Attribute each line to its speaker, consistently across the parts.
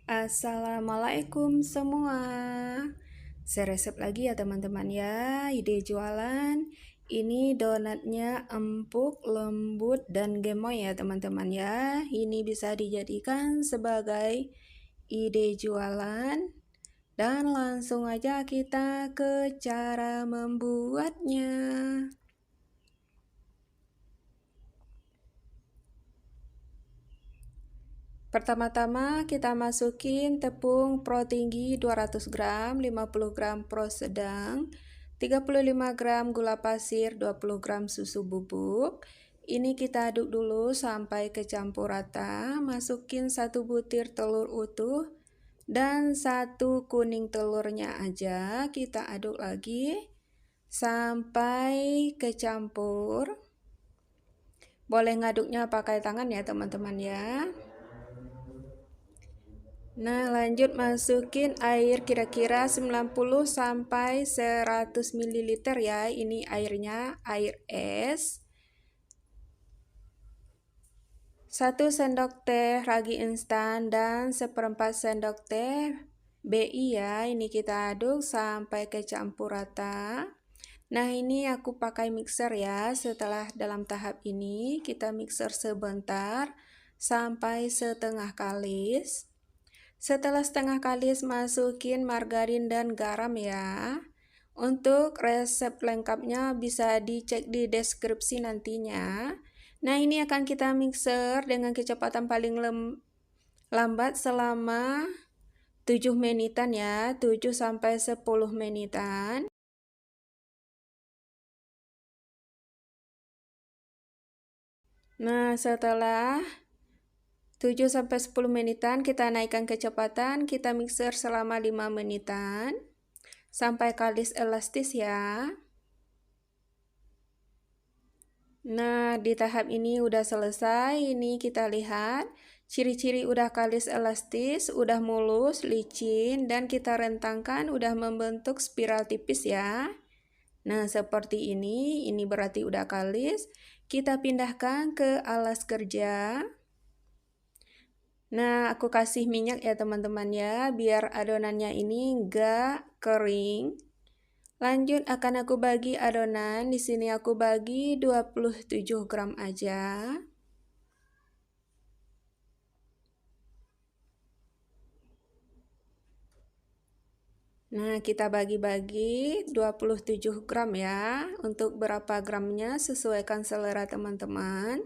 Speaker 1: Assalamualaikum semua. Saya resep lagi ya teman-teman ya. Ide jualan. Ini donatnya empuk, lembut, dan gemoy ya teman-teman ya. Ini bisa dijadikan sebagai ide jualan. Dan langsung aja kita ke cara membuatnya. Pertama-tama kita masukin tepung pro tinggi 200 gram, 50 gram pro sedang, 35 gram gula pasir, 20 gram susu bubuk. Ini kita aduk dulu sampai kecampur rata. Masukin 1 butir telur utuh dan 1 kuning telurnya aja. Kita aduk lagi sampai kecampur. Boleh ngaduknya pakai tangan ya teman-teman ya. Nah, lanjut masukin air kira-kira 90 sampai 100 ml ya. Ini airnya, air es. 1 sendok teh ragi instan dan 1/4 sendok teh BI ya. Ini kita aduk sampai kecampur rata. Nah, ini aku pakai mixer ya. Setelah dalam tahap ini kita mixer sebentar sampai setengah kalis. Setelah setengah kalis masukin margarin dan garam ya. Untuk resep lengkapnya bisa dicek di deskripsi nantinya. Nah, ini akan kita mixer dengan kecepatan paling lambat selama 7 menitan ya, 7 sampai 10 menitan. Nah, setelah 7 sampai 10 menitan kita naikkan kecepatan, kita mixer selama 5 menitan sampai kalis elastis ya. Nah, di tahap ini udah selesai. Ini kita lihat ciri-ciri udah kalis elastis, udah mulus, licin, dan kita rentangkan udah membentuk spiral tipis ya. Nah, seperti ini berarti udah kalis. Kita pindahkan ke alas kerja. Nah, aku kasih minyak ya teman-teman ya, biar adonannya ini enggak kering. Lanjut akan aku bagi adonan. Di sini aku bagi 27 gram aja. Nah, kita bagi-bagi 27 gram ya. Untuk berapa gramnya sesuaikan selera teman-teman.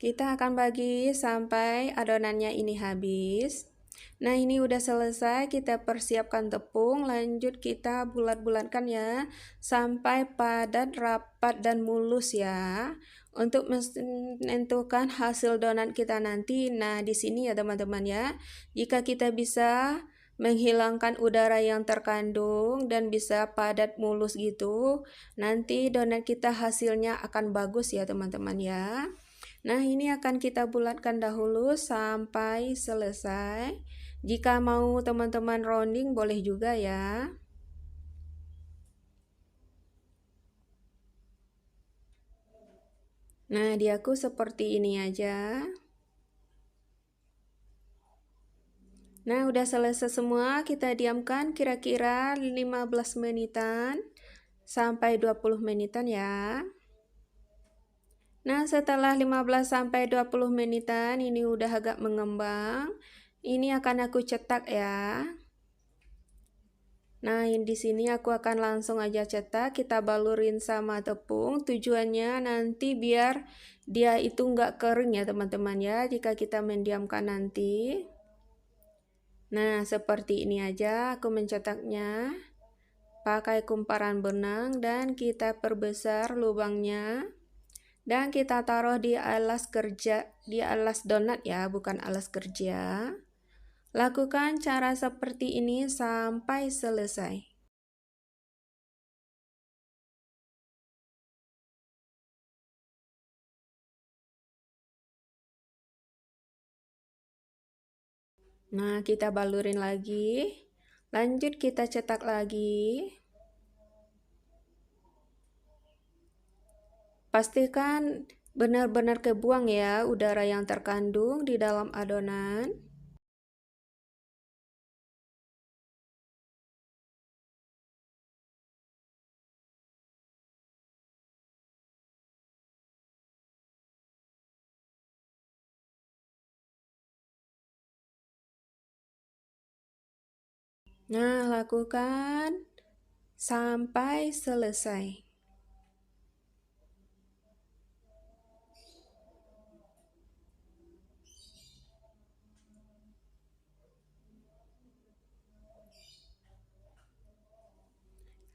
Speaker 1: Kita akan bagi sampai adonannya ini habis. Nah, ini udah selesai, kita persiapkan tepung, lanjut kita bulat-bulatkan ya, sampai padat, rapat, dan mulus ya. Untuk menentukan hasil donat kita nanti, nah di sini ya teman-teman ya, jika kita bisa menghilangkan udara yang terkandung dan bisa padat mulus gitu, nanti donat kita hasilnya akan bagus ya teman-teman ya. Nah, ini akan kita bulatkan dahulu sampai selesai. Jika mau teman-teman rounding boleh juga ya. Nah, di aku seperti ini aja. Nah, udah selesai semua. Kita diamkan kira-kira 15 menitan sampai 20 menitan ya. Nah, setelah 15 sampai 20 menitan ini udah agak mengembang. Ini akan aku cetak ya. Nah, di sini aku akan langsung aja cetak, kita balurin sama tepung. Tujuannya nanti biar dia itu nggak kering ya teman-teman ya, jika kita mendiamkan nanti. Nah, seperti ini aja aku mencetaknya. Pakai kumparan benang dan kita perbesar lubangnya. Dan kita taruh di alas kerja, di alas donat ya, bukan alas kerja. Lakukan cara seperti ini sampai selesai. Nah, kita balurin lagi. Lanjut kita cetak lagi. Pastikan Benar-benar kebuang ya udara yang terkandung di dalam adonan. Nah, lakukan sampai selesai.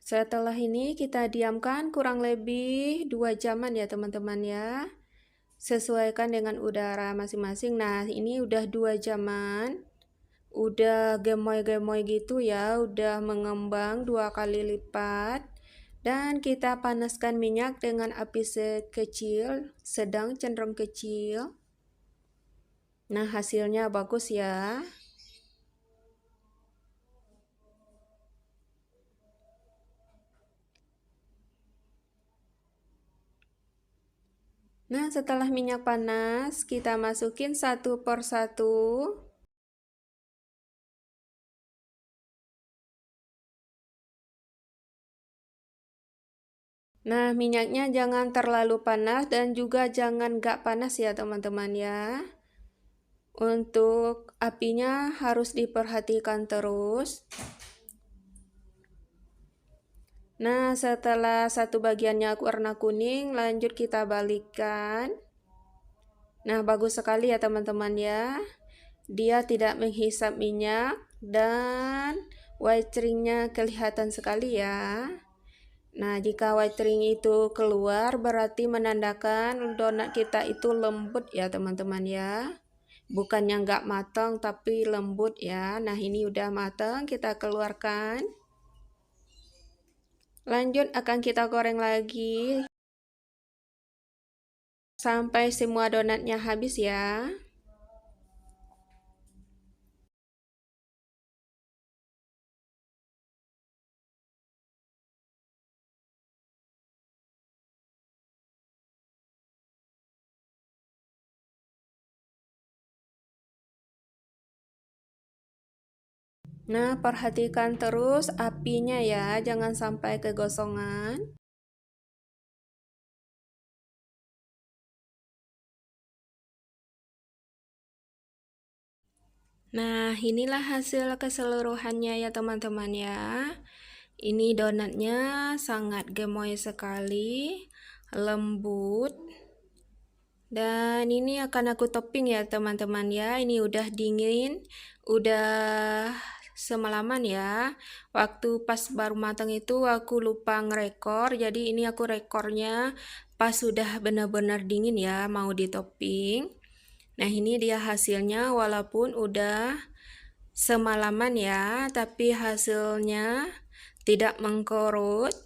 Speaker 1: Setelah ini kita diamkan kurang lebih 2 jaman ya teman-teman ya. Sesuaikan dengan udara masing-masing. Nah, ini udah 2 jaman. Udah gemoy-gemoy gitu ya, udah mengembang 2 kali lipat. Dan kita panaskan minyak dengan api kecil, sedang cenderung kecil. Nah, hasilnya bagus ya. Nah, setelah minyak panas, kita masukin satu per satu. Nah, minyaknya jangan terlalu panas dan juga jangan gak panas ya teman-teman ya. Untuk apinya harus diperhatikan terus. Nah, setelah satu bagiannya warna kuning, lanjut kita balikkan. Nah, bagus sekali ya teman-teman ya. Dia tidak menghisap minyak dan whitening-nya kelihatan sekali ya. Nah, jika whitening itu keluar berarti menandakan donat kita itu lembut ya teman-teman ya. Bukannya nggak matang tapi lembut ya. Nah, ini udah matang, kita keluarkan. Lanjut akan kita goreng lagi sampai semua donatnya habis ya. Nah, perhatikan terus apinya ya, jangan sampai kegosongan. Nah, inilah hasil keseluruhannya ya teman-teman ya. Ini donatnya sangat gemoy sekali, lembut. Dan ini akan aku topping ya teman-teman ya. Ini udah dingin, udah semalaman ya. Waktu pas baru matang itu aku lupa ngerekor. Jadi ini aku rekornya pas sudah benar-benar dingin ya, mau ditopping. Nah, ini dia hasilnya walaupun udah semalaman ya, tapi hasilnya tidak mengkorut.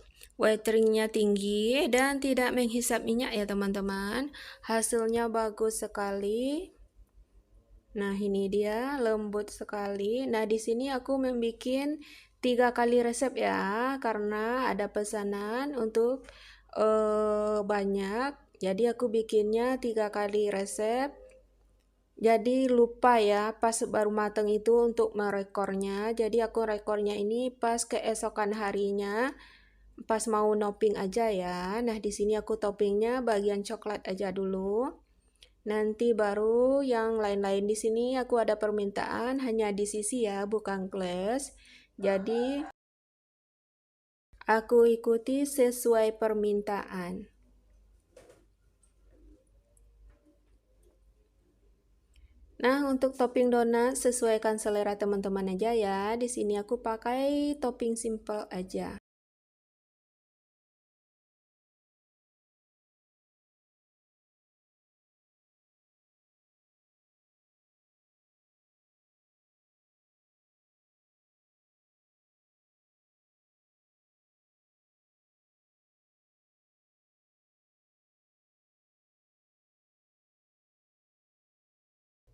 Speaker 1: Wateringnya tinggi dan tidak menghisap minyak ya teman-teman. Hasilnya bagus sekali. Nah, ini dia lembut sekali. Nah, di sini aku membuat 3 kali resep ya, karena ada pesanan untuk banyak. Jadi aku bikinnya 3 kali resep. Jadi lupa ya pas baru matang itu untuk merekornya. Jadi aku rekornya ini pas keesokan harinya. Pas mau topping aja ya. Nah, di sini aku toppingnya bagian coklat aja dulu. Nanti baru yang lain-lain. Di sini aku ada permintaan hanya di sisi ya, bukan glass. Jadi aku ikuti sesuai permintaan. Nah, untuk topping donat sesuaikan selera teman-teman aja ya. Di sini aku pakai topping simple aja.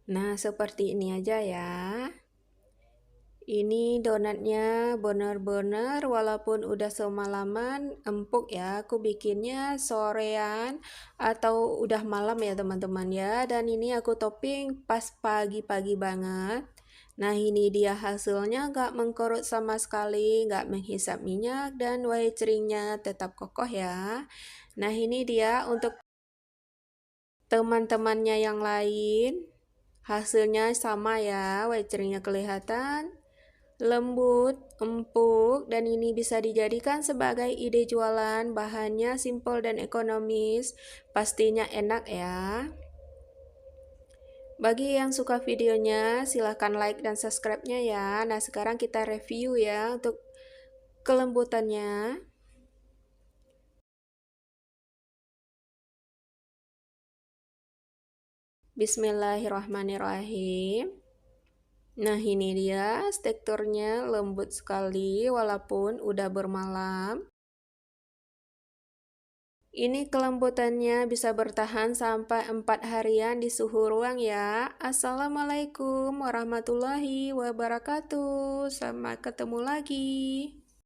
Speaker 1: Nah, seperti ini aja ya. Ini donatnya bener-bener walaupun udah semalaman empuk ya. Aku bikinnya sorean atau udah malam ya teman-teman ya. Dan ini aku topping pas pagi-pagi banget. Nah ini dia hasilnya, gak mengkerut sama sekali, gak menghisap minyak, dan white ceringnya tetap kokoh ya. Nah ini dia untuk teman-temannya yang lain. Hasilnya sama ya, white ceringnya kelihatan lembut, empuk, dan ini bisa dijadikan sebagai ide jualan. Bahannya simple dan ekonomis, pastinya enak ya. Bagi yang suka videonya, silahkan like dan subscribe-nya ya. Nah, sekarang kita review ya untuk kelembutannya. Bismillahirrahmanirrahim. Nah, ini dia teksturnya lembut sekali walaupun udah bermalam. Ini kelembutannya bisa bertahan sampai 4 harian di suhu ruang ya. Assalamualaikum warahmatullahi wabarakatuh. Sampai ketemu lagi.